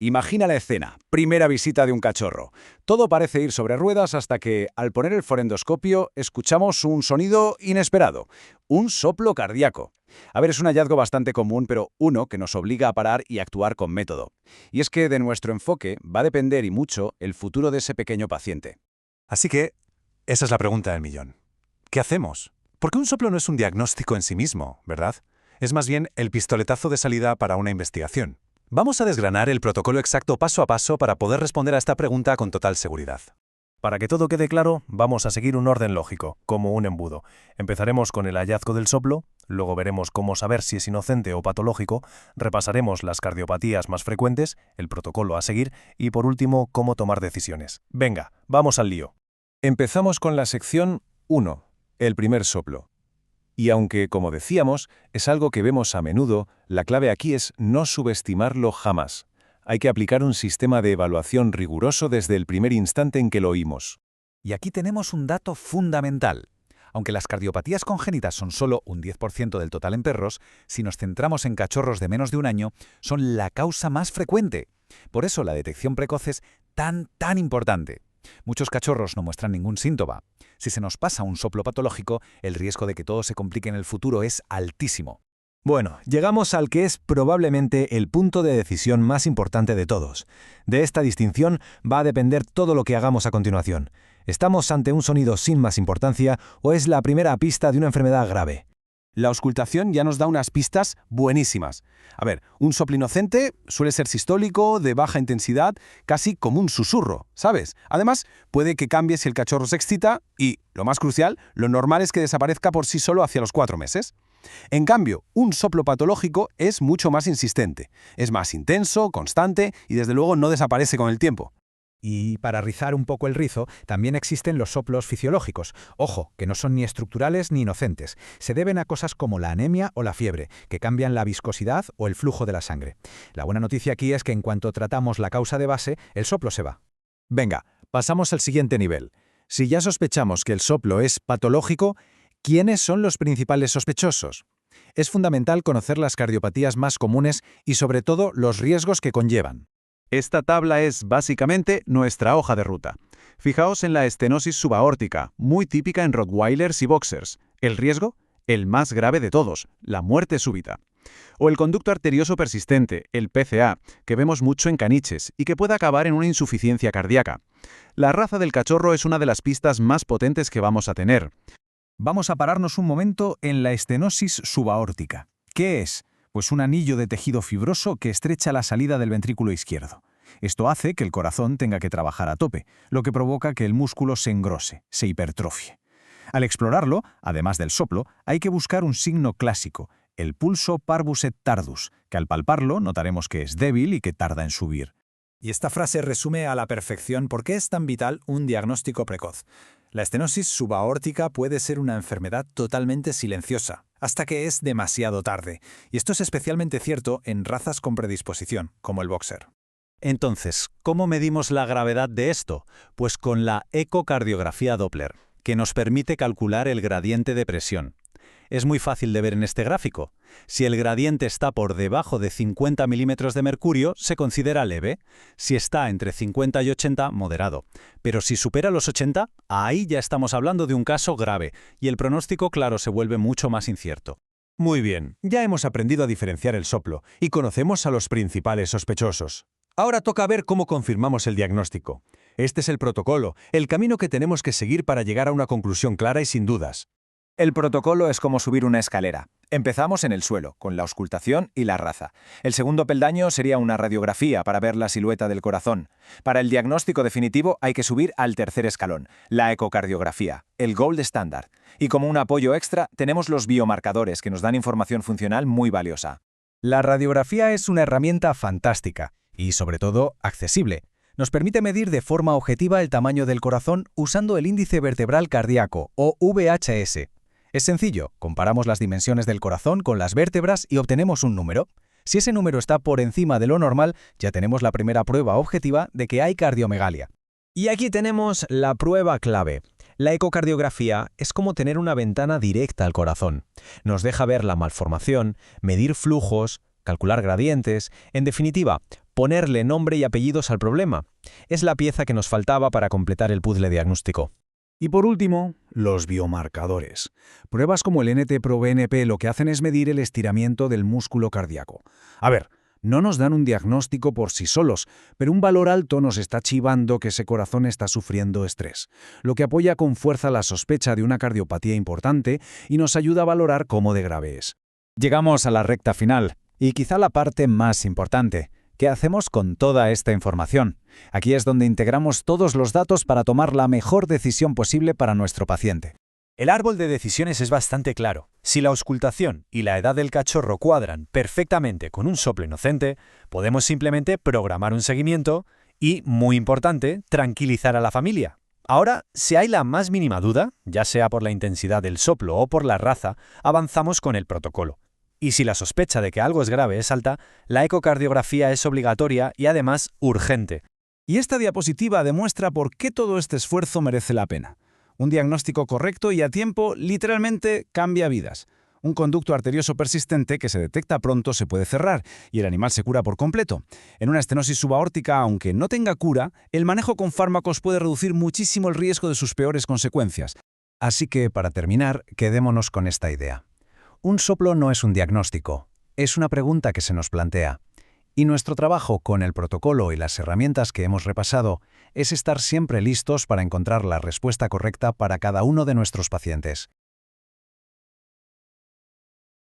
Imagina la escena, primera visita de un cachorro. Todo parece ir sobre ruedas hasta que, al poner el forendoscopio, escuchamos un sonido inesperado, un soplo cardíaco. A ver, es un hallazgo bastante común, pero uno que nos obliga a parar y actuar con método. Y es que de nuestro enfoque va a depender y mucho el futuro de ese pequeño paciente. Así que, esa es la pregunta del millón. ¿Qué hacemos? Porque un soplo no es un diagnóstico en sí mismo, ¿verdad? Es más bien el pistoletazo de salida para una investigación. Vamos a desgranar el protocolo exacto paso a paso para poder responder a esta pregunta con total seguridad. Para que todo quede claro, vamos a seguir un orden lógico, como un embudo. Empezaremos con el hallazgo del soplo, luego veremos cómo saber si es inocente o patológico, repasaremos las cardiopatías más frecuentes, el protocolo a seguir y, por último, cómo tomar decisiones. Venga, vamos al lío. Empezamos con la sección 1, el primer soplo. Y aunque, como decíamos, es algo que vemos a menudo, la clave aquí es no subestimarlo jamás. Hay que aplicar un sistema de evaluación riguroso desde el primer instante en que lo oímos. Y aquí tenemos un dato fundamental. Aunque las cardiopatías congénitas son solo un 10% del total en perros, si nos centramos en cachorros de menos de un año, son la causa más frecuente. Por eso la detección precoz es tan importante. Muchos cachorros no muestran ningún síntoma. Si se nos pasa un soplo patológico, el riesgo de que todo se complique en el futuro es altísimo. Bueno, llegamos al que es probablemente el punto de decisión más importante de todos. De esta distinción va a depender todo lo que hagamos a continuación. ¿Estamos ante un sonido sin más importancia o es la primera pista de una enfermedad grave? La auscultación ya nos da unas pistas buenísimas. A ver, un soplo inocente suele ser sistólico, de baja intensidad, casi como un susurro, ¿sabes? Además, puede que cambie si el cachorro se excita y, lo más crucial, lo normal es que desaparezca por sí solo hacia los 4 meses. En cambio, un soplo patológico es mucho más insistente, es más intenso, constante y desde luego no desaparece con el tiempo. Y para rizar un poco el rizo, también existen los soplos fisiológicos. Ojo, que no son ni estructurales ni inocentes. Se deben a cosas como la anemia o la fiebre, que cambian la viscosidad o el flujo de la sangre. La buena noticia aquí es que en cuanto tratamos la causa de base, el soplo se va. Venga, pasamos al siguiente nivel. Si ya sospechamos que el soplo es patológico, ¿quiénes son los principales sospechosos? Es fundamental conocer las cardiopatías más comunes y sobre todo los riesgos que conllevan. Esta tabla es básicamente nuestra hoja de ruta. Fijaos en la estenosis subaórtica, muy típica en rottweilers y boxers. ¿El riesgo? El más grave de todos, la muerte súbita. O el conducto arterioso persistente, el PCA, que vemos mucho en caniches y que puede acabar en una insuficiencia cardíaca. La raza del cachorro es una de las pistas más potentes que vamos a tener. Vamos a pararnos un momento en la estenosis subaórtica. ¿Qué es? Pues un anillo de tejido fibroso que estrecha la salida del ventrículo izquierdo. Esto hace que el corazón tenga que trabajar a tope, lo que provoca que el músculo se engrose, se hipertrofie. Al explorarlo, además del soplo, hay que buscar un signo clásico, el pulso parvus et tardus, que al palparlo notaremos que es débil y que tarda en subir. Y esta frase resume a la perfección por qué es tan vital un diagnóstico precoz. La estenosis subaórtica puede ser una enfermedad totalmente silenciosa, hasta que es demasiado tarde. Y esto es especialmente cierto en razas con predisposición, como el boxer. Entonces, ¿cómo medimos la gravedad de esto? Pues con la ecocardiografía Doppler, que nos permite calcular el gradiente de presión. Es muy fácil de ver en este gráfico. Si el gradiente está por debajo de 50 milímetros de mercurio, se considera leve. Si está entre 50 y 80, moderado. Pero si supera los 80, ahí ya estamos hablando de un caso grave, y el pronóstico, claro, se vuelve mucho más incierto. Muy bien, ya hemos aprendido a diferenciar el soplo y conocemos a los principales sospechosos. Ahora toca ver cómo confirmamos el diagnóstico. Este es el protocolo, el camino que tenemos que seguir para llegar a una conclusión clara y sin dudas. El protocolo es como subir una escalera. Empezamos en el suelo, con la auscultación y la raza. El segundo peldaño sería una radiografía para ver la silueta del corazón. Para el diagnóstico definitivo hay que subir al tercer escalón, la ecocardiografía, el gold standard. Y como un apoyo extra, tenemos los biomarcadores que nos dan información funcional muy valiosa. La radiografía es una herramienta fantástica y, sobre todo, accesible. Nos permite medir de forma objetiva el tamaño del corazón usando el índice vertebral cardíaco, o VHS. Es sencillo, comparamos las dimensiones del corazón con las vértebras y obtenemos un número. Si ese número está por encima de lo normal, ya tenemos la primera prueba objetiva de que hay cardiomegalia. Y aquí tenemos la prueba clave. La ecocardiografía es como tener una ventana directa al corazón. Nos deja ver la malformación, medir flujos, calcular gradientes, en definitiva, ponerle nombre y apellidos al problema. Es la pieza que nos faltaba para completar el puzzle diagnóstico. Y por último, los biomarcadores. Pruebas como el NT-proBNP lo que hacen es medir el estiramiento del músculo cardíaco. A ver, no nos dan un diagnóstico por sí solos, pero un valor alto nos está chivando que ese corazón está sufriendo estrés, lo que apoya con fuerza la sospecha de una cardiopatía importante y nos ayuda a valorar cómo de grave es. Llegamos a la recta final, y quizá la parte más importante. ¿Qué hacemos con toda esta información? Aquí es donde integramos todos los datos para tomar la mejor decisión posible para nuestro paciente. El árbol de decisiones es bastante claro. Si la auscultación y la edad del cachorro cuadran perfectamente con un soplo inocente, podemos simplemente programar un seguimiento y, muy importante, tranquilizar a la familia. Ahora, si hay la más mínima duda, ya sea por la intensidad del soplo o por la raza, avanzamos con el protocolo. Y si la sospecha de que algo es grave es alta, la ecocardiografía es obligatoria y además urgente. Y esta diapositiva demuestra por qué todo este esfuerzo merece la pena. Un diagnóstico correcto y a tiempo literalmente cambia vidas. Un conducto arterioso persistente que se detecta pronto se puede cerrar y el animal se cura por completo. En una estenosis subaórtica, aunque no tenga cura, el manejo con fármacos puede reducir muchísimo el riesgo de sus peores consecuencias. Así que, para terminar, quedémonos con esta idea. Un soplo no es un diagnóstico, es una pregunta que se nos plantea. Y nuestro trabajo con el protocolo y las herramientas que hemos repasado es estar siempre listos para encontrar la respuesta correcta para cada uno de nuestros pacientes.